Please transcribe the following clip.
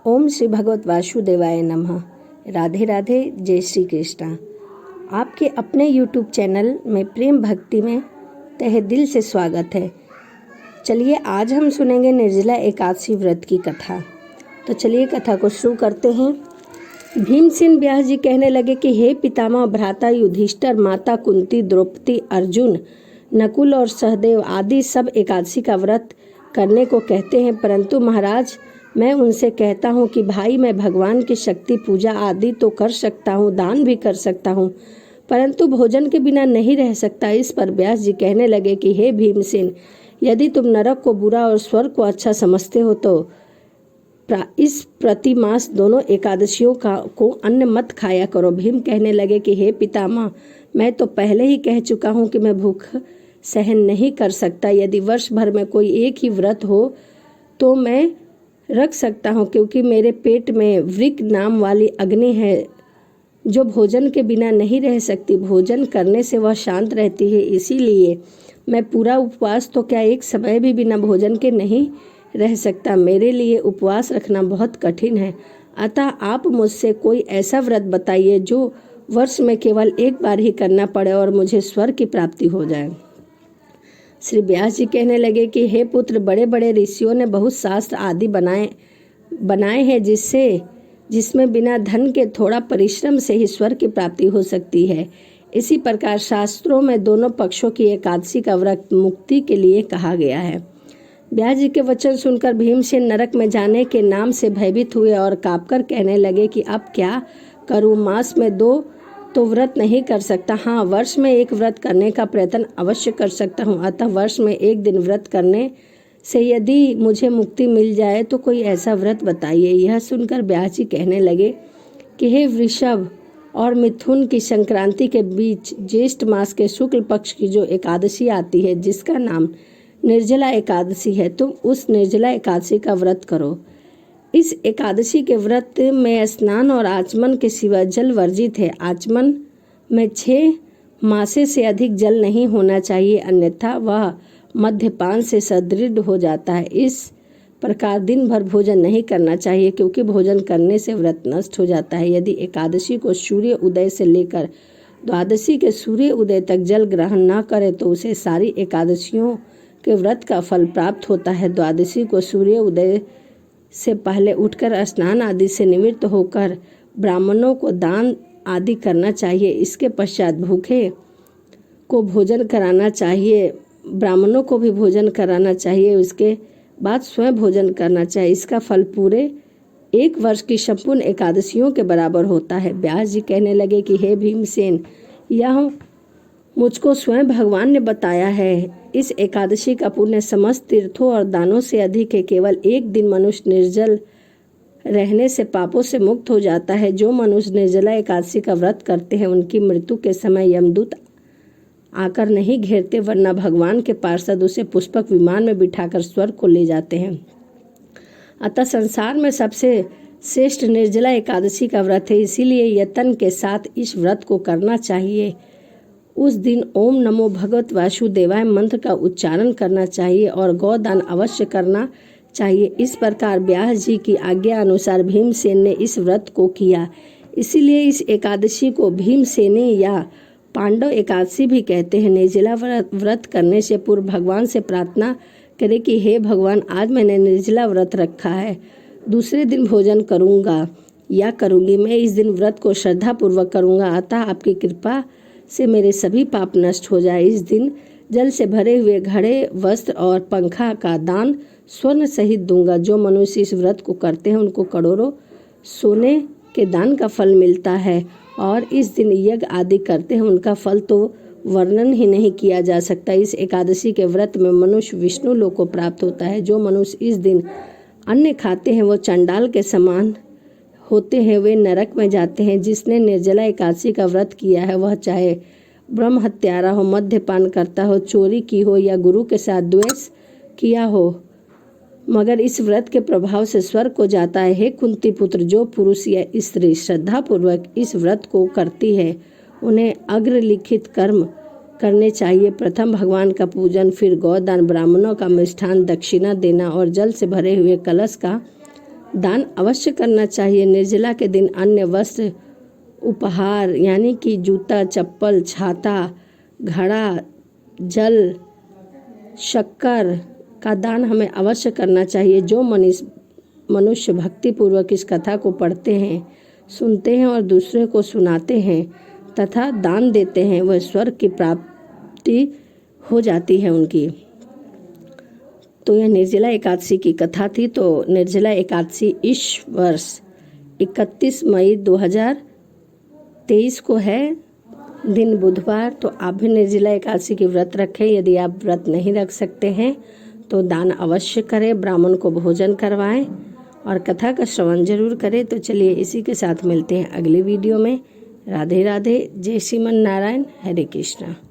ओम श्री भगवत वासुदेवाय नमः। राधे राधे, जय श्री कृष्णा। आपके अपने YouTube चैनल में प्रेम भक्ति में तहे दिल से स्वागत है। चलिए आज हम सुनेंगे निर्जला एकादशी व्रत की कथा। तो चलिए कथा को शुरू करते हैं। भीमसेन व्यास जी कहने लगे कि हे पितामह, भ्राता युधिष्ठिर, माता कुंती, द्रौपदी, अर्जुन, नकुल और सहदेव आदि सब एकादशी का व्रत करने को कहते हैं, परंतु महाराज मैं उनसे कहता हूँ कि भाई मैं भगवान की शक्ति पूजा आदि तो कर सकता हूँ, दान भी कर सकता हूँ, परंतु भोजन के बिना नहीं रह सकता। इस पर व्यास जी कहने लगे कि हे भीमसेन, यदि तुम नरक को बुरा और स्वर्ग को अच्छा समझते हो तो इस प्रतिमास दोनों एकादशियों को अन्न मत खाया करो। भीम कहने लगे कि हे पितामह, मैं तो पहले ही कह चुका हूँ कि मैं भूख सहन नहीं कर सकता। यदि वर्ष भर में कोई एक ही व्रत हो तो मैं रख सकता हूँ, क्योंकि मेरे पेट में वृक नाम वाली अग्नि है जो भोजन के बिना नहीं रह सकती। भोजन करने से वह शांत रहती है, इसीलिए मैं पूरा उपवास तो क्या एक समय भी बिना भोजन के नहीं रह सकता। मेरे लिए उपवास रखना बहुत कठिन है, अतः आप मुझसे कोई ऐसा व्रत बताइए जो वर्ष में केवल एक बार ही करना पड़े और मुझे स्वर्ग की प्राप्ति हो जाए। श्री व्यास जी कहने लगे कि हे पुत्र, बड़े बड़े ऋषियों ने बहुत शास्त्र आदि बनाए हैं जिसमें बिना धन के थोड़ा परिश्रम से ही स्वर्ग की प्राप्ति हो सकती है। इसी प्रकार शास्त्रों में दोनों पक्षों की एकादशी का व्रत मुक्ति के लिए कहा गया है। व्यास जी के वचन सुनकर भीमसेन नरक में जाने के नाम से भयभीत हुए और कांपकर कहने लगे कि अब क्या करूं, मास में 2 तो व्रत नहीं कर सकता, हाँ वर्ष में एक व्रत करने का प्रयत्न अवश्य कर सकता हूँ। अतः वर्ष में एक दिन व्रत करने से यदि मुझे मुक्ति मिल जाए तो कोई ऐसा व्रत बताइए। यह सुनकर व्यास जी कहने लगे कि हे वृषभ और मिथुन की संक्रांति के बीच ज्येष्ठ मास के शुक्ल पक्ष की जो एकादशी आती है, जिसका नाम निर्जला एकादशी है, तुम उस निर्जला एकादशी का व्रत करो। इस एकादशी के व्रत में स्नान और आचमन के सिवा जल वर्जित है। आचमन में 6 मासे से अधिक जल नहीं होना चाहिए, अन्यथा वह मद्यपान से सदृढ़ हो जाता है। इस प्रकार दिन भर भोजन नहीं करना चाहिए, क्योंकि भोजन करने से व्रत नष्ट हो जाता है। यदि एकादशी को सूर्य उदय से लेकर द्वादशी के सूर्य उदय तक जल ग्रहण न करे तो उसे सारी एकादशियों के व्रत का फल प्राप्त होता है। द्वादशी को सूर्य उदय से पहले उठकर स्नान आदि से निवृत्त होकर ब्राह्मणों को दान आदि करना चाहिए। इसके पश्चात भूखे को भोजन कराना चाहिए, ब्राह्मणों को भी भोजन कराना चाहिए, उसके बाद स्वयं भोजन करना चाहिए। इसका फल पूरे 1 वर्ष की संपूर्ण एकादशियों के बराबर होता है। व्यास जी कहने लगे कि हे भीमसेन, यह मुझको स्वयं भगवान ने बताया है। इस एकादशी का पुण्य समस्त तीर्थों और दानों से अधिक है। केवल एक दिन मनुष्य निर्जल रहने से पापों से मुक्त हो जाता है। जो मनुष्य निर्जला एकादशी का व्रत करते हैं उनकी मृत्यु के समय यमदूत आकर नहीं घेरते, वरना भगवान के पार्षद उसे पुष्पक विमान में बिठाकर स्वर्ग को ले जाते हैं। अतः संसार में सबसे श्रेष्ठ निर्जला एकादशी का व्रत है, इसीलिए यत्न के साथ इस व्रत को करना चाहिए। उस दिन ओम नमो भगवत वासुदेवाय मंत्र का उच्चारण करना चाहिए और गौदान अवश्य करना चाहिए। इस प्रकार व्यास जी की आज्ञा अनुसार भीमसेन ने इस व्रत को किया। इसीलिए इस एकादशी को भीमसेनी या पांडव एकादशी भी कहते हैं। निर्जला व्रत करने से पूर्व भगवान से प्रार्थना करें कि हे भगवान, आज मैंने निर्जला व्रत रखा है, दूसरे दिन भोजन करूँगा या करूँगी। मैं इस दिन व्रत को श्रद्धापूर्वक करूँगा, अतः आपकी कृपा से मेरे सभी पाप नष्ट हो जाए। इस दिन जल से भरे हुए घड़े, वस्त्र और पंखा का दान स्वर्ण सहित दूंगा। जो मनुष्य इस व्रत को करते हैं उनको करोड़ों सोने के दान का फल मिलता है, और इस दिन यज्ञ आदि करते हैं उनका फल तो वर्णन ही नहीं किया जा सकता। इस एकादशी के व्रत में मनुष्य विष्णु लोक को प्राप्त होता है। जो मनुष्य इस दिन अन्न खाते हैं वो चंडाल के समान होते हैं, वे नरक में जाते हैं। जिसने निर्जला एकादशी का व्रत किया है वह चाहे ब्रह्म हत्यारा हो, मद्यपान करता हो, चोरी की हो या गुरु के साथ द्वेष किया हो, मगर इस व्रत के प्रभाव से स्वर्ग को जाता है। हे कुंती पुत्र, जो पुरुष या स्त्री श्रद्धापूर्वक इस व्रत को करती है उन्हें अग्रलिखित कर्म करने चाहिए। प्रथम भगवान का पूजन, फिर गौदान, ब्राह्मणों का मिष्ठान दक्षिणा देना और जल से भरे हुए कलश का दान अवश्य करना चाहिए। निर्जला के दिन अन्य वस्त्र, उपहार यानी कि जूता, चप्पल, छाता, घड़ा, जल, शक्कर का दान हमें अवश्य करना चाहिए। जो मनुष्य भक्तिपूर्वक इस कथा को पढ़ते हैं, सुनते हैं और दूसरे को सुनाते हैं तथा दान देते हैं, वह स्वर्ग की प्राप्ति हो जाती है उनकी। तो यह निर्जला एकादशी की कथा थी। तो निर्जला एकादशी इस वर्ष 31 मई 2023 को है, दिन बुधवार। तो आप भी निर्जला एकादशी की व्रत रखें। यदि आप व्रत नहीं रख सकते हैं तो दान अवश्य करें, ब्राह्मण को भोजन करवाएं और कथा का श्रवण जरूर करें। तो चलिए इसी के साथ मिलते हैं अगले वीडियो में। राधे राधे, जय श्रीमन नारायण, हरे कृष्णा।